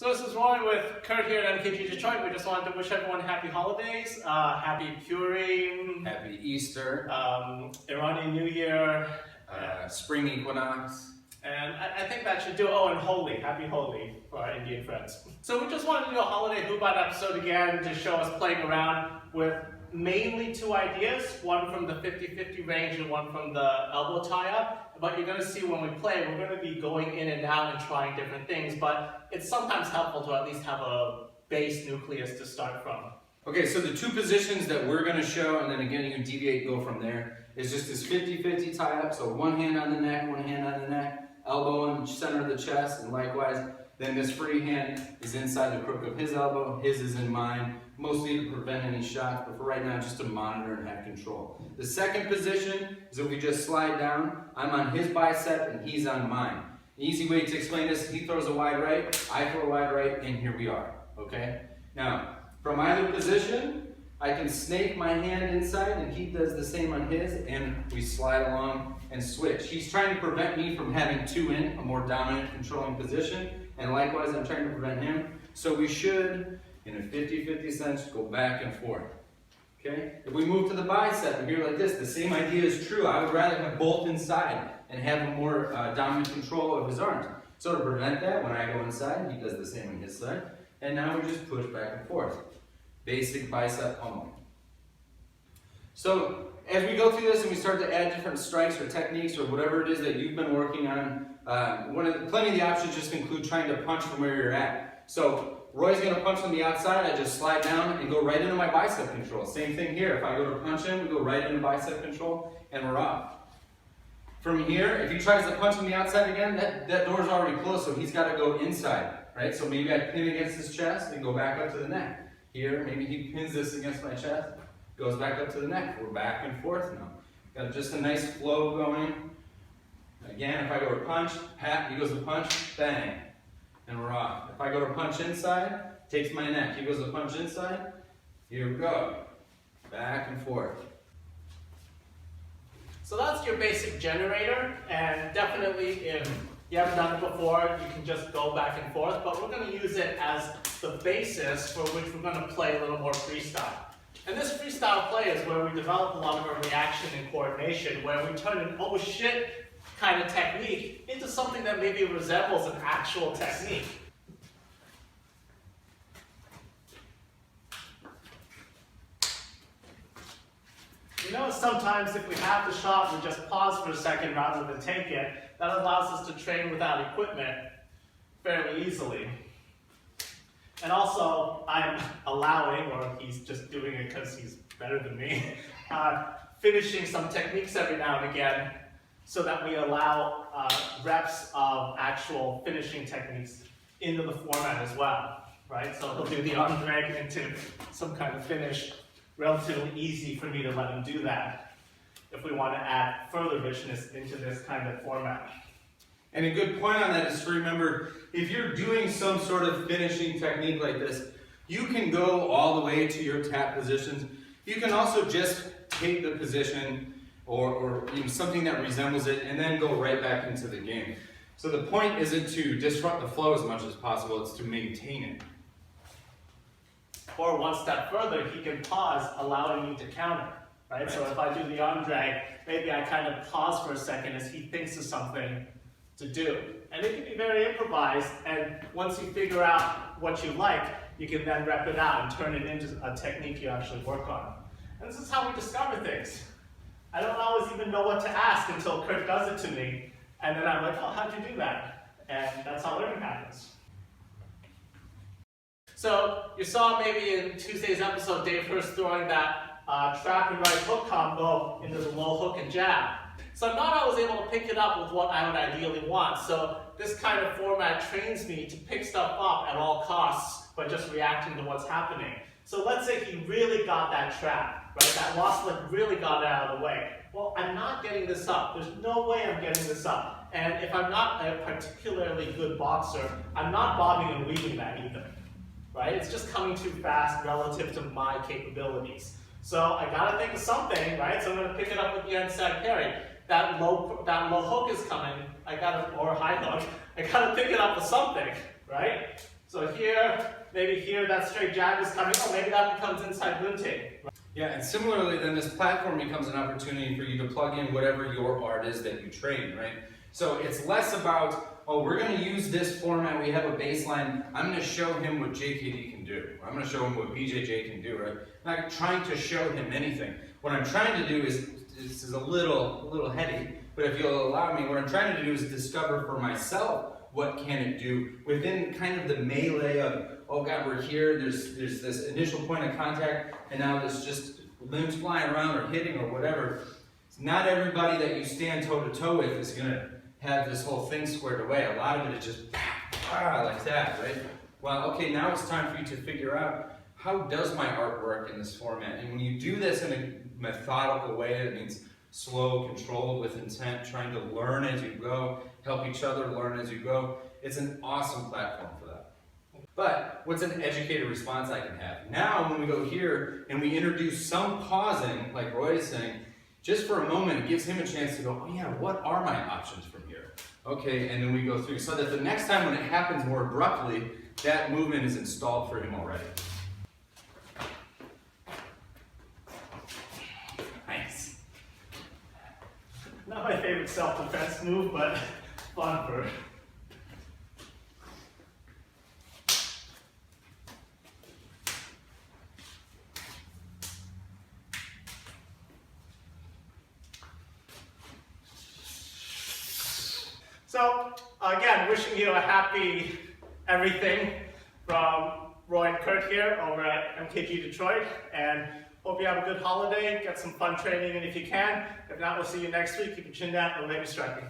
So this is Roy with Kurt here at MKG Detroit. We just wanted to wish everyone happy holidays, happy Purim, happy Easter, Iranian New Year, spring equinox. And I think that should do, and Holi, happy Holi for our Indian friends. So we just wanted to do a holiday Hubad episode again to show us playing around with mainly two ideas, one from the 50-50 range and one from the elbow tie-up. But you're going to see when we play, we're going to be going in and out and trying different things, but it's sometimes helpful to at least have a base nucleus to start from. Okay, so the two positions that we're going to show, and then again you can deviate and go from there, is just this 50-50 tie-up, so one hand on the neck, one hand on the neck, elbow in the center of the chest, and likewise, then this free hand is inside the crook of his elbow, his is in mine, mostly to prevent any shots, but for right now, just to monitor and have control. The second position is if we just slide down, I'm on his bicep and he's on mine. The easy way to explain this, he throws a wide right, I throw a wide right, and here we are, okay? Now, from either position, I can snake my hand inside and he does the same on his, and we slide along and switch. He's trying to prevent me from having two in, a more dominant controlling position, and likewise I'm trying to prevent him. So we should, in a 50-50 sense, go back and forth. Okay? If we move to the bicep and here like this, the same idea is true. I would rather have both inside and have a more dominant control of his arms. So to prevent that, when I go inside, he does the same on his side. And now we just push back and forth. Basic bicep pummeling. So as we go through this and we start to add different strikes or techniques or whatever it is that you've been working on, plenty of the options just include trying to punch from where you're at. So Roy's going to punch from the outside, I just slide down and go right into my bicep control. Same thing here, if I go to punch him, we go right into bicep control and we're off. From here, if he tries to punch from the outside again, that door's already closed, so he's got to go inside, right? So maybe I pin against his chest and go back up to the neck. Here, maybe he pins this against my chest, goes back up to the neck. We're back and forth now. Got just a nice flow going. Again, if I go to punch, pat, he goes to punch, bang, and we're off. If I go to punch inside, takes my neck, he goes to punch inside, here we go. Back and forth. So that's your basic generator, and definitely if you haven't done it before, you can just go back and forth, but we're going to use it as the basis for which we're going to play a little more freestyle. And this freestyle play is where we develop a lot of our reaction and coordination, where we turn an oh shit kind of technique into something that maybe resembles an actual technique. You know, sometimes if we have the shot, we just pause for a second rather than take it. That allows us to train without equipment fairly easily. And also, I'm allowing, or he's just doing it because he's better than me, finishing some techniques every now and again so that we allow reps of actual finishing techniques into the format as well, right? So he'll do the arm drag into some kind of finish. Relatively easy for me to let him do that if we want to add further richness into this kind of format. And a good point on that is to remember, if you're doing some sort of finishing technique like this, you can go all the way to your tap positions. You can also just take the position or something that resembles it and then go right back into the game. So the point isn't to disrupt the flow as much as possible, it's to maintain it. Or one step further, he can pause, allowing me to counter, right? So if I do the arm drag, maybe I kind of pause for a second as he thinks of something to do. And it can be very improvised, and once you figure out what you like, you can then rep it out and turn it into a technique you actually work on. And this is how we discover things. I don't always even know what to ask until Kurt does it to me, and then I'm like, oh, how'd you do that? And that's how learning happens. So you saw maybe in Tuesday's episode, Dave Hurst throwing that trap and right hook combo into the low hook and jab. So I'm not always able to pick it up with what I would ideally want. So this kind of format trains me to pick stuff up at all costs by just reacting to what's happening. So let's say he really got that trap, right? That lost leg really got it out of the way. Well, I'm not getting this up. There's no way I'm getting this up. And if I'm not a particularly good boxer, I'm not bobbing and weaving that either. Right? It's just coming too fast relative to my capabilities. So I gotta think of something, right? So I'm gonna pick it up with the inside carry. That low hook is coming, or high hook. I gotta pick it up with something, right? So here, maybe here that straight jab is coming. Oh, maybe that becomes inside glute. Yeah, and similarly, then this platform becomes an opportunity for you to plug in whatever your art is that you train, right? So it's less about, oh, we're going to use this format, we have a baseline, I'm going to show him what JKD can do. I'm going to show him what BJJ can do, right? I'm not trying to show him anything. What I'm trying to do is, this is a little heady, but if you'll allow me, what I'm trying to do is discover for myself what can it do within kind of the melee of, oh God, we're here, there's this initial point of contact, and now there's just limbs flying around or hitting or whatever. Not everybody that you stand toe-to-toe with is going to have this whole thing squared away. A lot of it is just like that, right? Well, okay, now it's time for you to figure out, how does my art work in this format? And when you do this in a methodical way, that means slow, controlled, with intent, trying to learn as you go, help each other learn as you go, it's an awesome platform for that. But what's an educated response I can have? Now, when we go here and we introduce some pausing, like Roy is saying, just for a moment, it gives him a chance to go, oh yeah, what are my options from here? Okay, and then we go through, so that the next time when it happens more abruptly, that movement is installed for him already. Nice. Not my favorite self-defense move, but fun for. So, again, wishing you a happy everything from Roy and Kurt here over at MKG Detroit, and hope you have a good holiday, get some fun training in if you can. If not, we'll see you next week. Keep your chin down and let me striking.